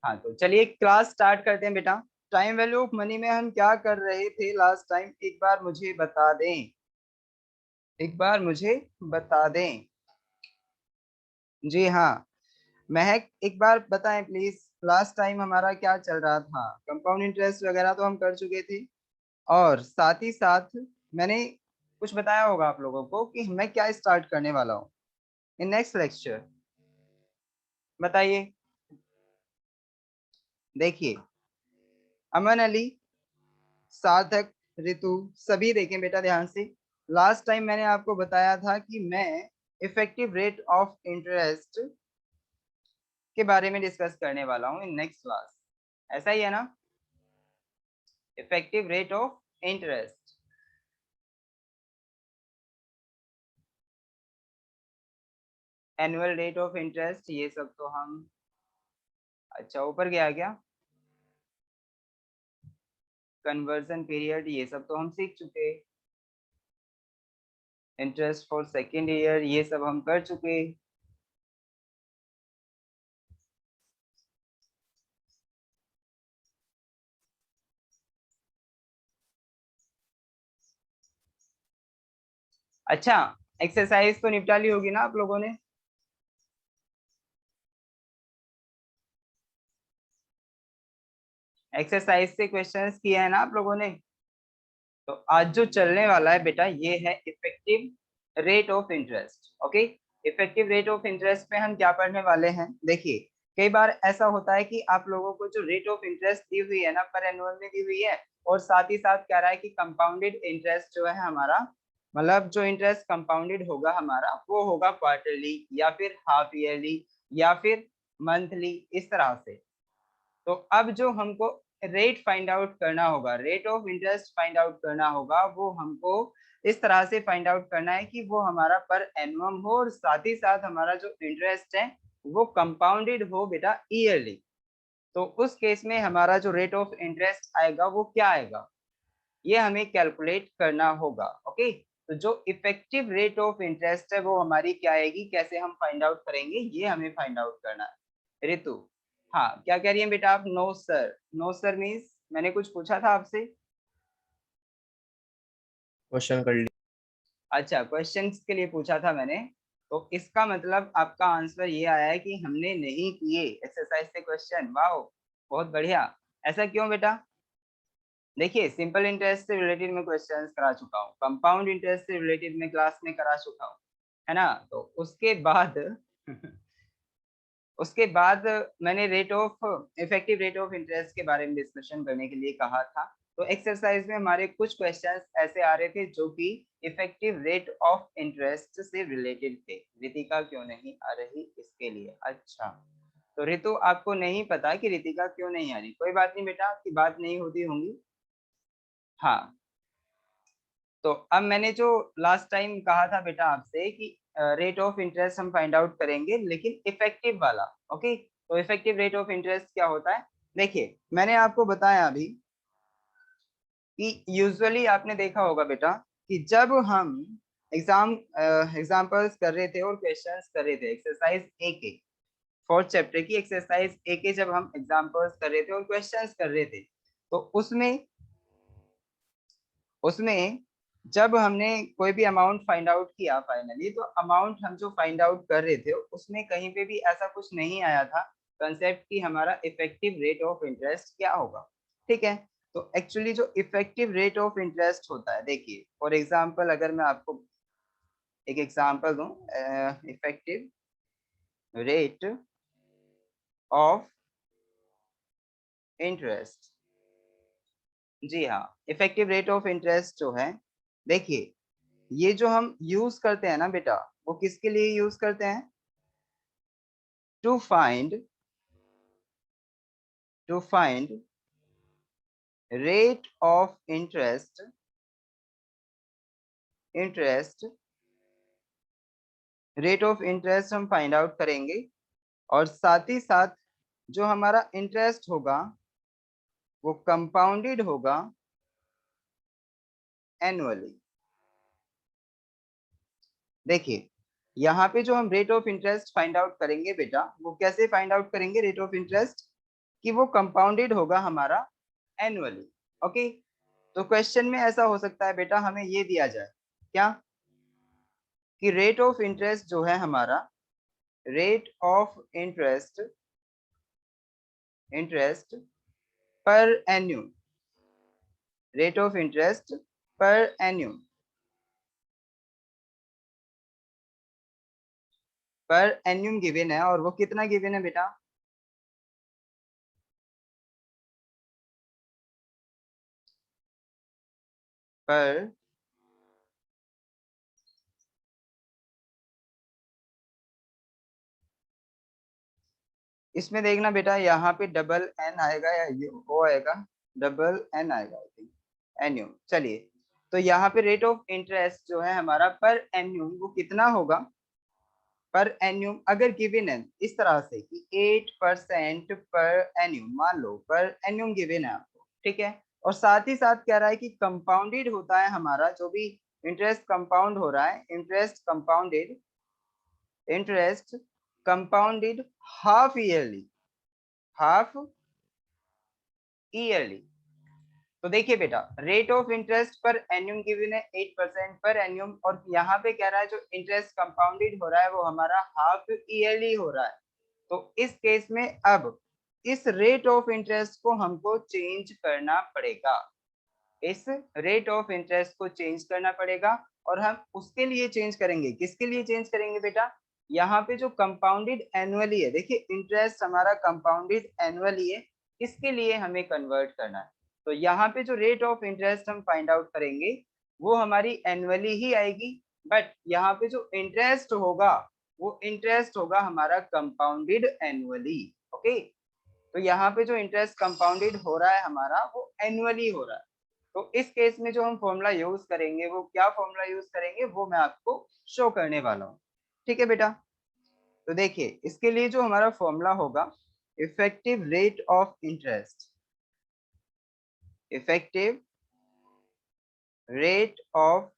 हाँ तो चलिए क्लास स्टार्ट करते हैं बेटा। टाइम वैल्यू ऑफ मनी में हम क्या कर रहे थे लास्ट टाइम, एक बार मुझे बता दें, एक बार मुझे बता दें। जी हाँ, महक एक बार बताएं प्लीज, लास्ट टाइम हमारा क्या चल रहा था? कंपाउंड इंटरेस्ट वगैरह तो हम कर चुके थे, और साथ ही साथ मैंने कुछ बताया होगा आप लोगों को कि मैं क्या स्टार्ट करने वाला हूँ इन नेक्स्ट लेक्चर। बताइए। देखिए, अमन अली, सार्थक, ऋतु, सभी देखें बेटा ध्यान से। लास्ट टाइम मैंने आपको बताया था कि मैं इफेक्टिव रेट ऑफ इंटरेस्ट के बारे में डिस्कस करने वाला हूँ इन नेक्स्ट क्लास। ऐसा ही है ना? Effective rate of interest, annual rate of interest, ये सब तो हम, अच्छा ऊपर गया क्या? कन्वर्जन पीरियड, ये सब तो हम सीख चुके। इंटरेस्ट फॉर सेकेंड ईयर, ये सब हम कर चुके। अच्छा, एक्सरसाइज तो निपटा ली होगी ना आप लोगों ने? एक्सरसाइज से क्वेश्चंस किए हैं ना आप लोगों ने? तो आज जो चलने वाला है बेटा ये है effective rate of interest. Okay, effective rate of interest में हम क्या पढ़ने वाले हैं? देखिए, कई बार ऐसा होता है कि आप लोगों को जो रेट ऑफ इंटरेस्ट दी हुई है ना पर एनुअल में दी हुई है, और साथ ही साथ कह रहा है कि कंपाउंडेड इंटरेस्ट जो है हमारा, मतलब जो इंटरेस्ट कंपाउंडेड होगा हमारा वो होगा क्वार्टरली या फिर हाफ ईयरली या फिर मंथली, इस तरह से। तो अब जो हमको रेट फाइंड आउट करना होगा, rate of interest find out करना होगा, वो हमको इस तरह से फाइंड आउट करना है कि वो हमारा पर एनुअम हो और साथ ही साथ हमारा जो इंटरेस्ट है वो कंपाउंडेड हो बेटा ईयरली। तो उस केस में हमारा जो रेट ऑफ इंटरेस्ट आएगा वो क्या आएगा, ये हमें कैलकुलेट करना होगा। ओके, तो जो इफेक्टिव रेट ऑफ इंटरेस्ट है वो हमारी क्या आएगी, कैसे हम फाइंड आउट करेंगे, ये हमें फाइंड आउट करना है। ऋतु, हाँ क्या कह रही है बेटा आप? No sir, no sir means मैंने कुछ पूछा था आपसे? क्वेश्चन कर लिया। अच्छा, क्वेश्चंस के लिए पूछा था मैंने, तो इसका मतलब आपका आंसर ये आया है कि हमने नहीं किए एक्सरसाइज से क्वेश्चन। वाह, बहुत बढ़िया। ऐसा क्यों बेटा? देखिए, सिंपल इंटरेस्ट से रिलेटेड में क्वेश्चंस करा चुका हूँ, कंपाउंड इंटरेस्ट से रिलेटेड में क्लास में करा चुका हूँ, है ना? तो उसके बाद उसके बाद मैंने rate of, effective rate of interest के बारे में डिस्कशन करने के लिए कहा था। तो एक्सरसाइज में हमारे कुछ क्वेश्चंस ऐसे आ रहे थे जो कि इफेक्टिव रेट ऑफ इंटरेस्ट से रिलेटेड थे। रितिका क्यों नहीं आ रही इसके लिए? अच्छा, तो ऋतु आपको नहीं पता कि रितिका क्यों नहीं आ रही? कोई बात नहीं बेटा, आपकी बात नहीं होती होंगी। हाँ, तो अब मैंने जो लास्ट टाइम कहा था बेटा आपसे कि रेट ऑफ इंटरेस्ट हम फाइंड आउट करेंगे लेकिन इफेक्टिव वाला। ओके, तो इफेक्टिव रेट ऑफ इंटरेस्ट क्या होता है? देखिए, मैंने आपको बताया अभी कि यूजुअली आपने देखा होगा बेटा कि जब हम एग्जाम्पल्स कर रहे थे और क्वेश्चंस कर रहे थे, एक्सरसाइज ए के, फोर्थ चैप्टर की एक्सरसाइज ए के, जब हम एग्जाम्पल्स कर रहे थे और क्वेश्चंस कर रहे थे, तो उसमें उसमें जब हमने कोई भी अमाउंट फाइंड आउट किया फाइनली, तो अमाउंट हम जो फाइंड आउट कर रहे थे उसमें कहीं पे भी ऐसा कुछ नहीं आया था कंसेप्ट कि हमारा इफेक्टिव रेट ऑफ इंटरेस्ट क्या होगा। ठीक है, तो एक्चुअली जो इफेक्टिव रेट ऑफ इंटरेस्ट होता है, देखिए फॉर एग्जांपल अगर मैं आपको एक एग्जांपल दूं, इफेक्टिव रेट ऑफ इंटरेस्ट, जी हाँ, इफेक्टिव रेट ऑफ इंटरेस्ट जो है, देखिए ये जो हम यूज करते हैं ना बेटा, वो किसके लिए यूज करते हैं? To find, to find rate of interest, interest, rate of interest हम फाइंड आउट करेंगे, और साथ ही साथ जो हमारा इंटरेस्ट होगा वो कंपाउंडेड होगा एनुअली। देखिए, यहाँ पे जो हम rate of interest find out करेंगे बेटा, वो कैसे फाइंड आउट करेंगे रेट ऑफ इंटरेस्ट? कि वो कंपाउंडेड होगा हमारा एनुअली। ओके, तो क्वेश्चन में ऐसा हो सकता है बेटा, हमें ये दिया जाए क्या कि रेट ऑफ इंटरेस्ट जो है हमारा, रेट ऑफ इंटरेस्ट पर एन्यूम, रेट ऑफ इंटरेस्ट पर एन्यूम, गिवन है, और वो कितना गिवन है बेटा, पर इसमें देखना बेटा, यहाँ पे डबल एन आएगा या ये वो आएगा, डबल एन आएगा आई थिंक, एन्यूम। चलिए, तो यहाँ पे रेट ऑफ इंटरेस्ट जो है हमारा पर एन्यूम वो कितना होगा, पर एन्यूम अगर गिवन है इस तरह से कि 8% पर एन्यूम, मान लो पर एन्यूम गिवन है आपको, ठीक है, और साथ ही साथ कह रहा है कि कंपाउंडेड होता है हमारा, जो भी इंटरेस्ट कंपाउंड हो रहा है, इंटरेस्ट कंपाउंडेड हाफ ईयरली। तो देखिए बेटा, रेट ऑफ इंटरेस्ट पर एन्यूम गिवन है 8% पर एन्यूम, और यहाँ पे कह रहा है जो इंटरेस्ट कंपाउंडेड हो रहा है वो हमारा हाफ ईयरली हो रहा है। तो इस केस में अब इस रेट ऑफ इंटरेस्ट को हमको चेंज करना पड़ेगा, इस रेट ऑफ इंटरेस्ट को चेंज करना पड़ेगा, और हम उसके लिए चेंज करेंगे, किसके लिए चेंज करेंगे बेटा, यहाँ पे जो कंपाउंडेड एनुअली है, देखिए इंटरेस्ट हमारा कंपाउंडेड एनुअली है, इसके लिए हमें कन्वर्ट करना है। तो यहाँ पे जो रेट ऑफ इंटरेस्ट हम फाइंड आउट करेंगे वो हमारी एनुअली ही आएगी, बट यहाँ पे जो इंटरेस्ट होगा वो इंटरेस्ट होगा हमारा कंपाउंडेड एनुअली। ओके, तो यहाँ पे जो इंटरेस्ट कंपाउंडेड हो रहा है हमारा वो एनुअली हो रहा है। तो इस केस में जो हम फॉर्मूला यूज करेंगे, वो क्या फॉर्मूला यूज करेंगे वो मैं आपको शो करने वाला हूँ, ठीक है बेटा। तो देखिए, इसके लिए जो हमारा फॉर्मूला होगा, effective rate of interest, effective rate of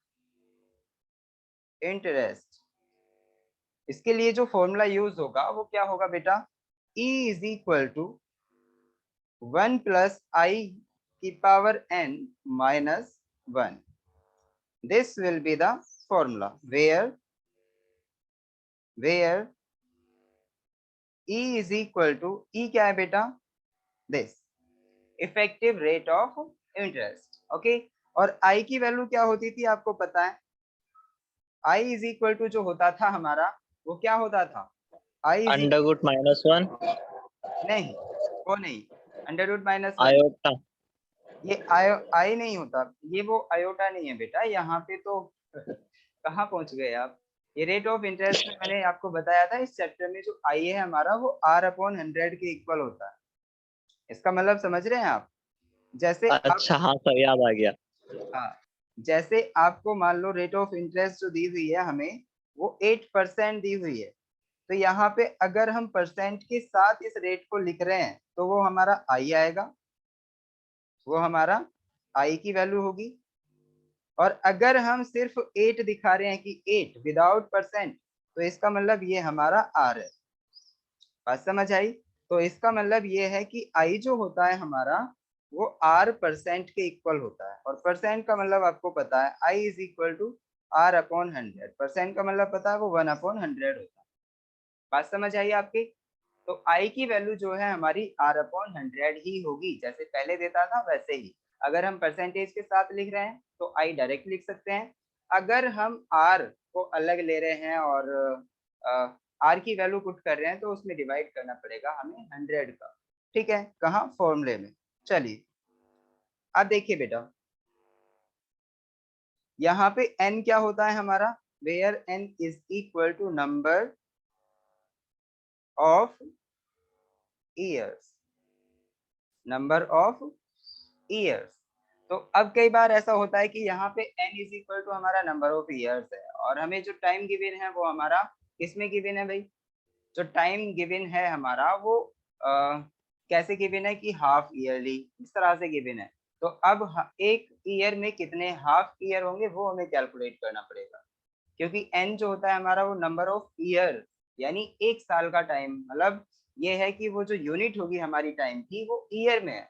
interest, इसके लिए जो फॉर्मूला यूज होगा वो क्या होगा बेटा, E is equal to 1 plus i की power n minus 1। This will be the formula where E is equal to, E क्या है बेटा, this effective rate of interest. Okay, और I की वैल्यू क्या होती थी आपको पता है, I इज इक्वल टू जो होता था हमारा वो क्या होता था, I इज अंडर रूट -1, नहीं, वो नहीं, अंडर रूट -1, आयोटा, ये आई नहीं होता, ये वो आयोटा नहीं है बेटा, यहाँ पे तो कहाँ पहुंच गए आप। ये रेट ऑफ इंटरेस्ट में मैंने आपको बताया था इस चैप्टर में, जो आई है हमारा वो R/100 के इक्वल होता है। इसका मतलब समझ रहे हैं आप, जैसे आप, अच्छा हाँ सर याद आ गया। हाँ, जैसे आपको मान लो रेट ऑफ इंटरेस्ट जो दी हुई है हमें वो 8% दी हुई है, तो यहाँ पे अगर हम परसेंट के साथ इस रेट को लिख रहे हैं तो वो हमारा आई आएगा, वो हमारा आई की वैल्यू होगी। और अगर हम सिर्फ 8 दिखा रहे हैं कि 8 विदाउट परसेंट, तो इसका मतलब ये हमारा आर है। बात समझ आई, तो इसका मतलब ये है कि आई जो होता है हमारा वो R% के इक्वल होता है, और परसेंट का मतलब आपको पता है i is equal to R/100, percent का मतलब पता है वो 1/100 होता है। बात समझ आई आपकी, तो आई की वैल्यू जो है हमारी R/100 ही होगी, जैसे पहले देता था वैसे ही। अगर हम परसेंटेज के साथ लिख रहे हैं तो आई डायरेक्ट लिख सकते हैं, अगर हम आर को अलग ले रहे हैं और आर की वैल्यू पुट कर रहे हैं तो उसमें डिवाइड करना पड़ेगा हमें 100 का, ठीक है, कहाँ, फॉर्मूले में। चलिए, अब देखिए बेटा, यहाँ पे n क्या होता है हमारा, where n is equal to number of years, number of years. तो अब कई बार ऐसा होता है कि यहाँ पे n इज इक्वल टू हमारा नंबर ऑफ ईयर्स है, और हमें जो टाइम गिवन है वो हमारा किसमें गिवन है भाई, जो टाइम गिवन है हमारा वो कैसे गिवन है कि हाफ ईयरली, इस तरह से गिवन है। तो अब एक ईयर में कितने हाफ ईयर होंगे वो हमें कैलकुलेट करना पड़ेगा, क्योंकि n जो होता है हमारा वो नंबर ऑफ ईयर, यानी एक साल का टाइम, मतलब ये है कि वो जो यूनिट होगी हमारी टाइम की वो ईयर में है।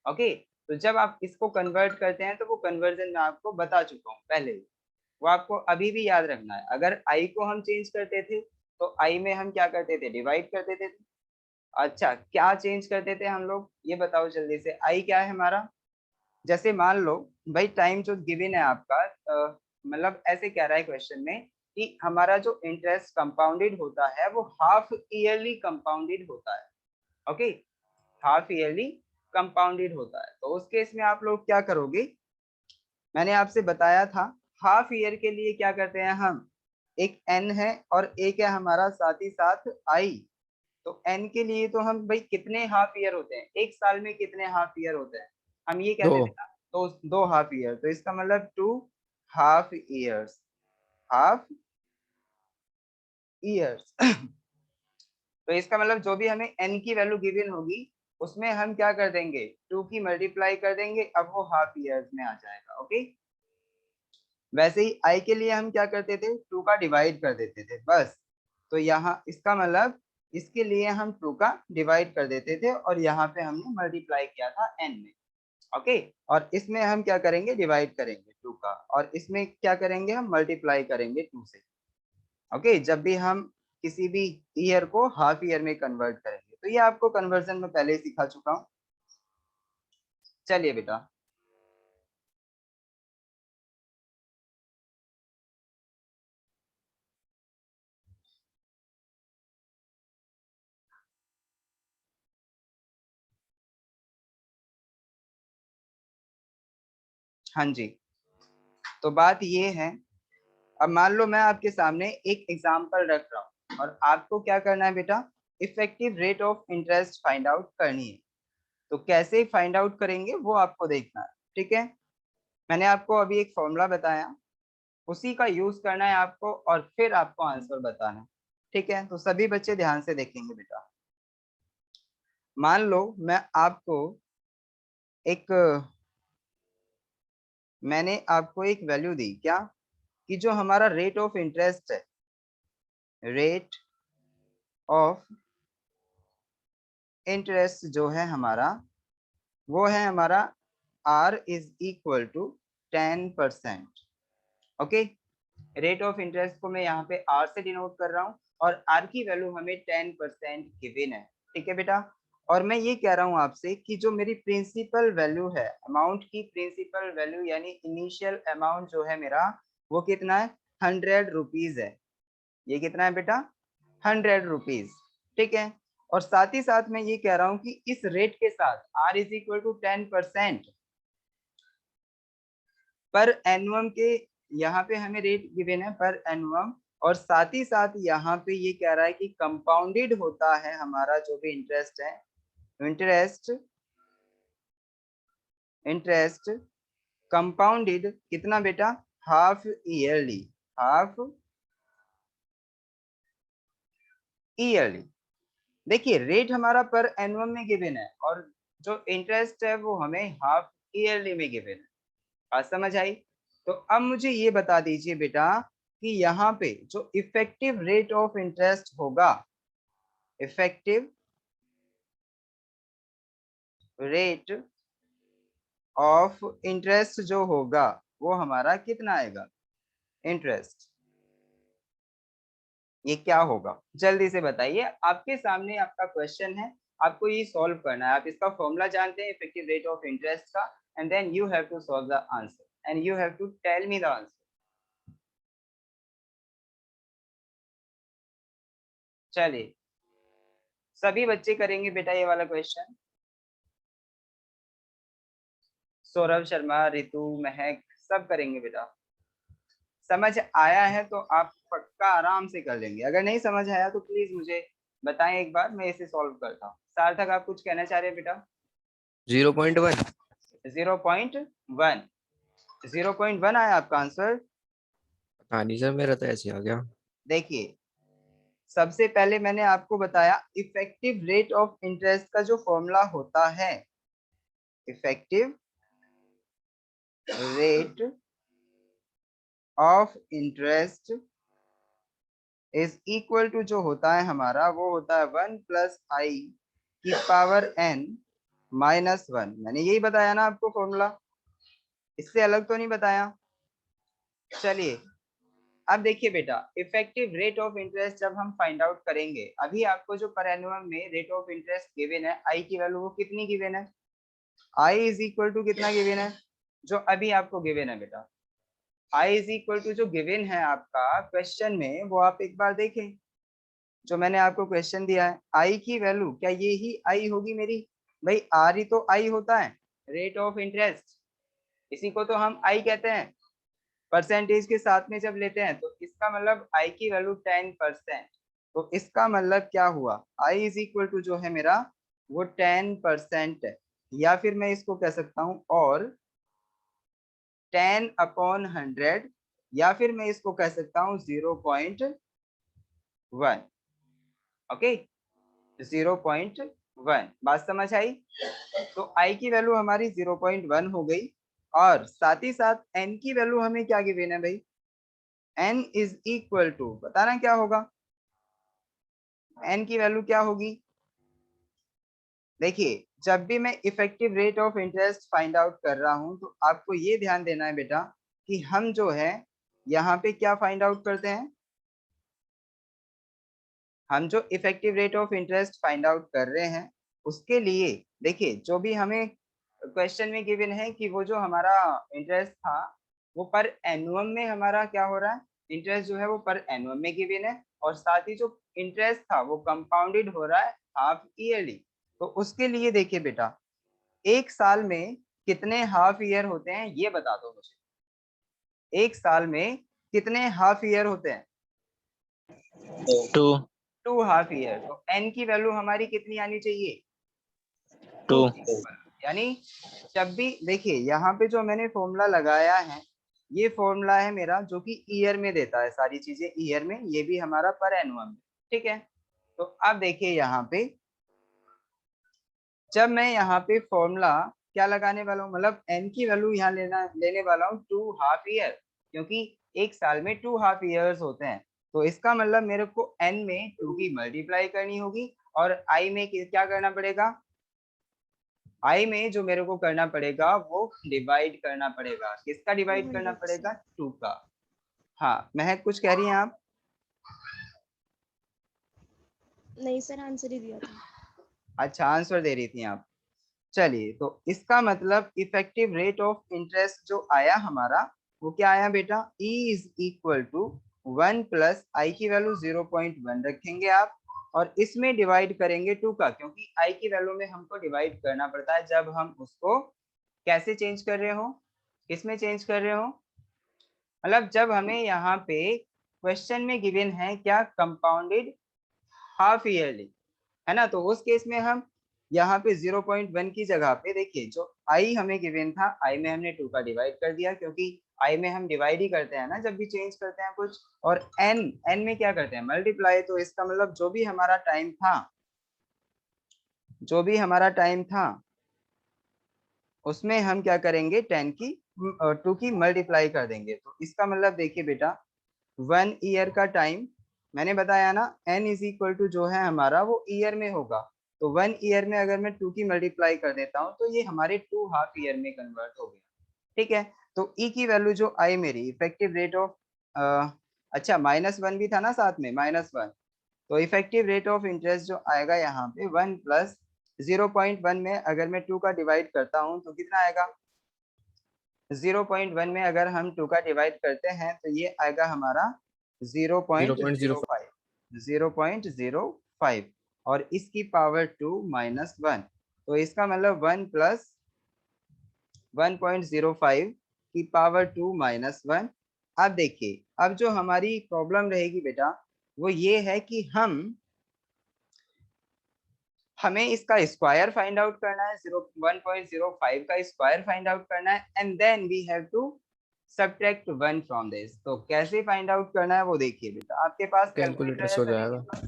ओके, तो जब आप इसको कन्वर्ट करते हैं तो वो कन्वर्जन मैं आपको बता चुका हूँ पहले ही, वो आपको अभी भी याद रखना है। अगर आई को हम चेंज करते थे तो आई में हम क्या करते थे, डिवाइड कर देते थे। अच्छा, क्या चेंज करते थे हम लोग, ये बताओ जल्दी से। आई क्या है हमारा, जैसे मान लो भाई टाइम जो गिवन है आपका, मतलब ऐसे कह रहा है क्वेश्चन में कि हमारा जो इंटरेस्ट कंपाउंडेड होता है वो हाफ ईयरली कंपाउंडेड होता है। ओके, हाफ ईयरली कंपाउंडेड होता है। तो उस केस में आप लोग क्या करोगे, मैंने आपसे बताया था हाफ ईयर के लिए क्या करते हैं हम, एक एन है और एक है हमारा साथ ही साथ आई। तो एन के लिए तो हम भाई कितने हाफ ईयर होते हैं, एक साल में कितने हाफ ईयर होते हैं, हम ये कहते थे दो। ना, तो दो हाफ ईयर, तो इसका मतलब two half years, half years. तो इसका मतलब जो भी हमें एन की वैल्यू गिवन होगी उसमें हम क्या कर देंगे, टू की मल्टीप्लाई कर देंगे, अब वो हाफ ईयर्स में आ जाएगा। ओके, वैसे ही आई के लिए हम क्या करते थे, टू का डिवाइड कर देते थे बस। तो यहाँ इसका मतलब इसके लिए हम टू का डिवाइड कर देते थे और यहाँ पे हमने मल्टीप्लाई किया था एन में। ओके, और इसमें हम क्या करेंगे, डिवाइड करेंगे टू का, और इसमें क्या करेंगे, हम मल्टीप्लाई करेंगे टू से। ओके, जब भी हम किसी भी ईयर को हाफ ईयर में कन्वर्ट करेंगे, तो ये आपको कन्वर्जन में पहले ही सिखा चुका हूँ। चलिए बेटा, हाँ जी, तो बात ये है, अब मान लो मैं आपके सामने एक एग्जांपल रख रहा हूँ और आपको क्या करना है बेटा, effective rate of interest find out करनी है। तो कैसे फाइंड आउट करेंगे वो आपको देखना है, ठीक है। मैंने आपको अभी एक फॉर्मूला बताया, उसी का यूज करना है आपको और फिर आपको आंसर बताना है, ठीक है। तो सभी बच्चे ध्यान से देखेंगे बेटा। मान लो मैं आपको एक, मैंने आपको एक वैल्यू दी क्या, कि जो हमारा रेट ऑफ इंटरेस्ट है, रेट ऑफ इंटरेस्ट जो है हमारा, वो है हमारा R is equal to 10%। Okay, rate of interest को मैं यहाँ पे R से डिनोट कर रहा हूँ और R की वैल्यू हमें 10% गिवन है, ठीक है बेटा। और मैं ये कह रहा हूँ आपसे कि जो मेरी प्रिंसिपल वैल्यू है, अमाउंट की प्रिंसिपल वैल्यू यानी इनिशियल अमाउंट जो है मेरा, वो कितना है, 100 रुपीज है। ये कितना है बेटा, 100 रुपीज, ठीक है। और साथ ही साथ मैं ये कह रहा हूँ कि इस रेट के साथ R इज इक्वल टू 10% पर एनुअम के, यहाँ पे हमें रेट गिवन है पर एनुअम, और साथ ही साथ यहाँ पे ये कह रहा है कि कंपाउंडेड होता है हमारा जो भी इंटरेस्ट है, इंटरेस्ट इंटरेस्ट कंपाउंडेड कितना बेटा, हाफ ईयरली, हाफ ईयरली। देखिए रेट हमारा पर एनुअम में गिवन है और जो इंटरेस्ट है वो हमें हाफ ईयरली में गिवन है। बात समझ आई। तो अब मुझे ये बता दीजिए बेटा कि यहाँ पे जो इफेक्टिव रेट ऑफ इंटरेस्ट होगा, इफेक्टिव रेट ऑफ इंटरेस्ट जो होगा वो हमारा कितना आएगा, इंटरेस्ट, ये क्या होगा, जल्दी से बताइए। आपके सामने आपका क्वेश्चन है, आपको ये सॉल्व करना है। आप इसका फॉर्मूला जानते हैं इफेक्टिव रेट ऑफ इंटरेस्ट का, and then you have to solve the answer and you have to tell me the answer. चलिए, सभी बच्चे करेंगे बेटा ये वाला क्वेश्चन। सौरभ शर्मा, रितु, महक, सब करेंगे बेटा। समझ आया है तो आप पक्का आराम से कर लेंगे, अगर नहीं समझ आया तो प्लीज मुझे बताएं एक बार, मैं इसे सॉल्व करता हूँ। सार्थक आप कुछ कहना चाह रहे हैं बेटा। 0.1। 0.1, 0.1 आया आपका आंसर। हाँ नहीं सर, मेरा तो ऐसे आ गया। देखिए, सबसे पहले मैंने आपको बताया इफेक्टिव रेट ऑफ इंटरेस्ट का जो फॉर्मूला होता है, effective rate of interest is equal to जो होता है हमारा वो होता है 1 प्लस आई की पावर n माइनस 1। मैंने यही बताया ना आपको फॉर्मूला, इससे अलग तो नहीं बताया। चलिए अब देखिए बेटा, इफेक्टिव रेट ऑफ इंटरेस्ट जब हम फाइंड आउट करेंगे, अभी आपको जो पर एनुअम में रेट ऑफ इंटरेस्ट गिवन है, आई की वैल्यू वो कितनी गिवन है, आई इज इक्वल टू कितना गिवन है, जो अभी आपको गिवन है बेटा, आई इज इक्वल टू जो गिवन है आपका क्वेश्चन में, वो आप एक बार देखें जो मैंने आपको क्वेश्चन दिया है। आई की वैल्यू क्या ये ही आई होगी मेरी, भाई आर ही तो आई होता है, रेट ऑफ इंटरेस्ट, इसी को तो हम आई कहते हैं परसेंटेज के साथ में जब लेते हैं। तो इसका मतलब आई की वैल्यू 10%, तो इसका मतलब क्या हुआ, आई इज इक्वल टू जो है मेरा वो 10% है, या फिर मैं इसको कह सकता हूं और 10/100, या फिर मैं इसको कह सकता हूं 0.1। ओके 0.1, बात समझ आई। तो आई की वैल्यू हमारी 0.1 हो गई, और साथ ही साथ एन की वैल्यू हमें क्या गिवन है भाई, n इज इक्वल टू, बताना क्या होगा, n की वैल्यू क्या होगी। देखिए जब भी मैं effective rate of interest find out कर रहा हूं तो आपको ये ध्यान देना है बेटा कि हम जो है यहाँ पे क्या फाइंड आउट करते हैं, हम जो effective rate of interest find out कर रहे हैं उसके लिए देखिए जो भी हमें क्वेश्चन में गिवन है कि वो जो हमारा इंटरेस्ट था वो पर एनुअम में हमारा क्या हो रहा है, इंटरेस्ट जो है वो पर एनुअम में गिवन है, और साथ ही जो इंटरेस्ट था वो कंपाउंडेड हो रहा है हाफ ईयरली। तो उसके लिए देखिए बेटा, एक साल में कितने हाफ ईयर होते हैं ये बता दो मुझे, एक साल में कितने हाफ ईयर होते हैं, 2 2 हाफ ईयर। तो एन की वैल्यू हमारी कितनी आनी चाहिए, 2 यानी जब भी देखिए यहाँ पे जो मैंने फॉर्मूला लगाया है ये फॉर्मूला है मेरा जो कि ईयर में देता है सारी चीजें ईयर में, ये भी हमारा पर एनुअम, ठीक है। तो अब देखिए यहाँ पे जब मैं यहाँ पे फॉर्मूला क्या लगाने वाला हूँ, मतलब एन की वैल्यू यहाँ लेने वाला हूँ 2 हाफ ईयर, क्योंकि एक साल में 2 हाफ ईयर्स होते हैं। तो इसका मतलब मेरे को एन में 2 की मल्टीप्लाई करनी होगी, और आई में क्या करना पड़ेगा, आई में जो मेरे को करना पड़ेगा वो डिवाइड करना पड़ेगा, किसका डिवाइड करना 200 पड़ेगा, से। 2 का। हाँ महक कुछ कह रही हैं आप, नहीं सर, आंसर ही दिया था। अच्छा आंसर दे रही थी आप। चलिए तो इसका मतलब इफेक्टिव रेट ऑफ इंटरेस्ट जो आया हमारा वो क्या आया बेटा, E is equal to 1 plus i की वैल्यू 0.1 रखेंगे आप, और इसमें डिवाइड करेंगे 2 का, क्योंकि आई की वैल्यू में हमको डिवाइड करना पड़ता है जब हम उसको कैसे चेंज कर रहे हो, किसमें चेंज कर रहे हो, मतलब जब हमें यहाँ पे क्वेश्चन में गिवन है क्या, कंपाउंडेड हाफ ईयरली, है ना। तो उस केस में हम यहाँ पे 0.1 की जगह पे देखिए जो आई हमें गिवन था, आई में हमने 2 का डिवाइड कर दिया, क्योंकि आई में हम डिवाइड ही करते हैं ना जब भी चेंज करते हैं कुछ, और एन एन में क्या करते हैं, मल्टीप्लाई। तो इसका मतलब जो भी हमारा टाइम था, जो भी हमारा टाइम था उसमें हम क्या करेंगे, 2 की मल्टीप्लाई कर देंगे। तो इसका मतलब देखिए बेटा 1 ईयर का टाइम, मैंने बताया ना n इज इक्वल टू जो है हमारा वो ईयर में होगा। तो 1 ईयर में अगर मैं 2 की मल्टीप्लाई कर देता हूँ तो ये हमारे 2 हाफ ईयर में कन्वर्ट हो गया, ठीक है। तो ई की वैल्यू जो आई मेरी इफेक्टिव रेट ऑफ, अच्छा -1 भी था ना साथ में, -1, तो इफेक्टिव रेट ऑफ इंटरेस्ट जो आएगा यहाँ पे 1 प्लस 0.1 में अगर मैं 2 का डिवाइड करता हूँ तो कितना आएगा, 0.1 में अगर हम 2 का डिवाइड करते हैं तो ये आएगा हमारा 0.05, 0.05, और इसकी पावर 2 -1, तो इसका मतलब 1 प्लस 1.05 की पावर 2 -1। अब देखिए अब जो हमारी प्रॉब्लम रहेगी बेटा वो ये है कि हमें इसका स्क्वायर फाइंड आउट करना है, 1.05 का स्क्वायर फाइंड आउट करना है, and then we have to subtract 1 from this. तो कैसे फाइंड आउट करना है वो देखिए बेटा, आपके पास कैलकुलेटर कैलकुलेटर है से हो सभी जाएगा, के पास,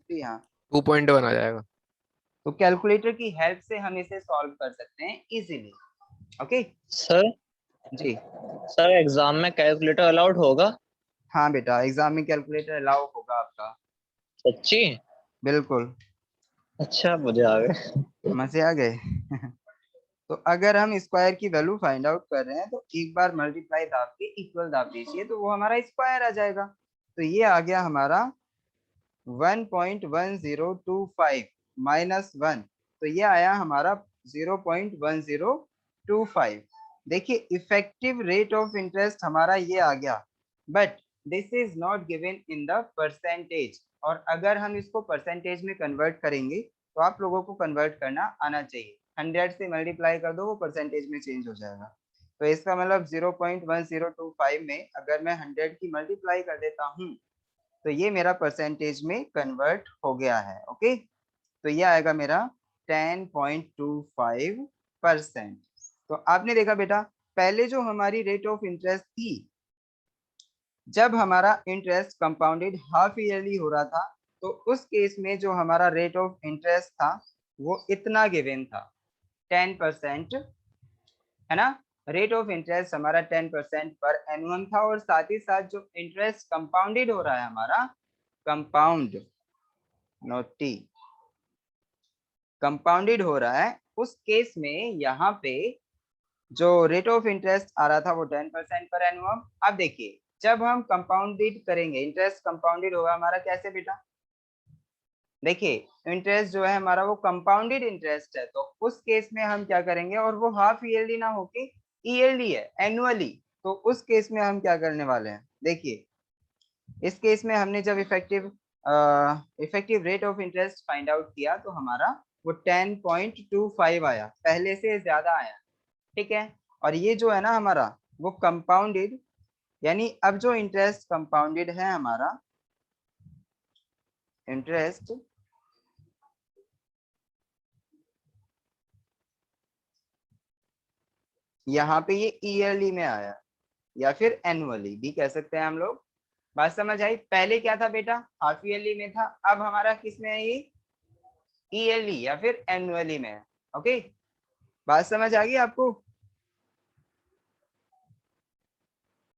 जी हाँ। 2.1 आ जाएगा। तो कैलकुलेटर की हेल्प से हम इसे सॉल्व कर सकते हैं इजीली, ओके सर जी। सर एग्जाम में कैलकुलेटर अलाउड होगा? हाँ बेटा, एग्जाम में कैलकुलेटर अलाउ होगा आपका। सच्ची? बिल्कुल। अच्छा, मुझे आ गए। मजे आ गए। तो अगर हम स्क्वायर की वैल्यू फाइंड आउट कर रहे हैं तो एक बार मल्टीप्लाई दाब के इक्वल दाब दीजिए तो वो हमारा स्क्वायर आ जाएगा। तो ये आ गया हमारा 1.1025 -1, तो ये आया हमारा 0.1025। देखिए इफेक्टिव रेट ऑफ इंटरेस्ट हमारा ये आ गया, but this is not given in the percentage. और अगर हम इसको परसेंटेज में कन्वर्ट करेंगे तो आप लोगों को कन्वर्ट करना आना चाहिए। 100 से मल्टीप्लाई कर दो, वो परसेंटेज में चेंज हो जाएगा। तो इसका मतलब 0.1025 में अगर मैं 100 की मल्टीप्लाई कर देता हूँ तो ये मेरा परसेंटेज में कन्वर्ट हो गया है। ओके, तो ये आएगा मेरा 10.25%। तो आपने देखा बेटा, पहले जो हमारी रेट ऑफ इंटरेस्ट थी, जब हमारा इंटरेस्ट कंपाउंडेड हाफ ईयरली हो रहा था, तो उस केस में जो हमारा रेट ऑफ इंटरेस्ट था वो इतना गिवन था, 10%, है ना। रेट ऑफ इंटरेस्ट हमारा 10% पर एनुअम था, और साथ ही साथ जो इंटरेस्ट कंपाउंडेड हो रहा है हमारा, कंपाउंड नोटी कंपाउंडेड हो रहा है, उस केस में यहाँ पे जो रेट ऑफ इंटरेस्ट आ रहा था वो 10% पर एनुअम। अब देखिए, जब हम कंपाउंडेड करेंगे, इंटरेस्ट कंपाउंडेड होगा हमारा कैसे बेटा, देखिए इंटरेस्ट जो है हमारा वो कंपाउंडेड इंटरेस्ट है, तो उस केस में हम क्या करेंगे, और वो हाफ ईयरली ना होके ईयरली है, एनुअली, तो उस केस में हम क्या करने वाले हैं, देखिए इस केस में हमने जब effective rate of interest find out किया तो हमारा वो 10.25 आया, पहले से ज्यादा आया, ठीक है। और ये जो है ना हमारा वो कंपाउंडेड, यानी अब जो इंटरेस्ट कंपाउंडेड है हमारा, इंटरेस्ट यहाँ पे ये ईयरली में आया, या फिर एनुअली भी कह सकते हैं हम लोग। बात समझ आई? पहले क्या था बेटा, हाफ ईयरली में था, अब हमारा किस में है, ये ईयरली या फिर एनुअली में है। ओके, बात समझ आ गई आपको?